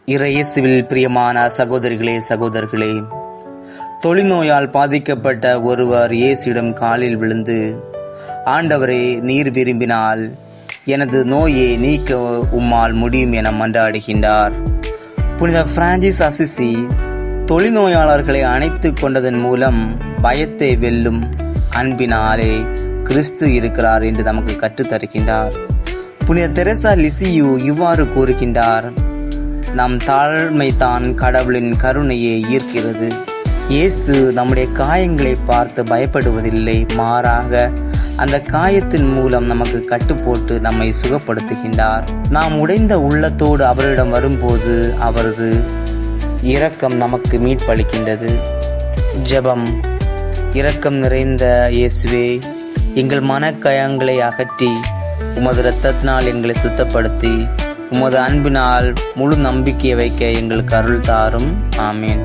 இறையேசுவில் பிரியமான சகோதரிகளே சகோதரர்களே, தொழுநோயால் பாதிக்கப்பட்ட ஒருவர் இயேசுவிடம் காலில் விழுந்து, ஆண்டவரே, நீர் விரும்பினால் எனது நோயை நீக்க உம்மால் முடியும் என மன்றாடுகின்றார். புனித பிரான்சிஸ் அசிசி தொழுநோயாளர்களை அணைத்து கொண்டதன் மூலம் பயத்தை வெல்லும் அன்பினாலே கிறிஸ்து இருக்கிறார் என்று நமக்கு கற்றுத்தருகின்றார். புனித தெரசா லிசியு இவ்வாறு கூறுகின்றார்: நம் தாழ்மைதான் கடவுளின் கருணையை ஈர்க்கிறது. இயேசு நம்முடைய காயங்களை பார்த்து பயப்படுவதில்லை, மாறாக அந்த காயத்தின் மூலம் நமக்கு கட்டுப்போட்டு நம்மை சுகப்படுத்துகின்றார். நாம் உடைந்த உள்ளத்தோடு அவரிடம் வரும்போது அவரது இரக்கம் நமக்கு மீட்பளிக்கின்றது. ஜெபம். இரக்கம் நிறைந்த இயேசுவே, எங்கள் மனக்காயங்களை அகற்றி உமது இரத்தத்தினால் எங்களை சுத்தப்படுத்தி உமது அன்பினால் முழு நம்பிக்கை வைக்க எங்களுக்கு அருள் தாரும். ஆமீன்.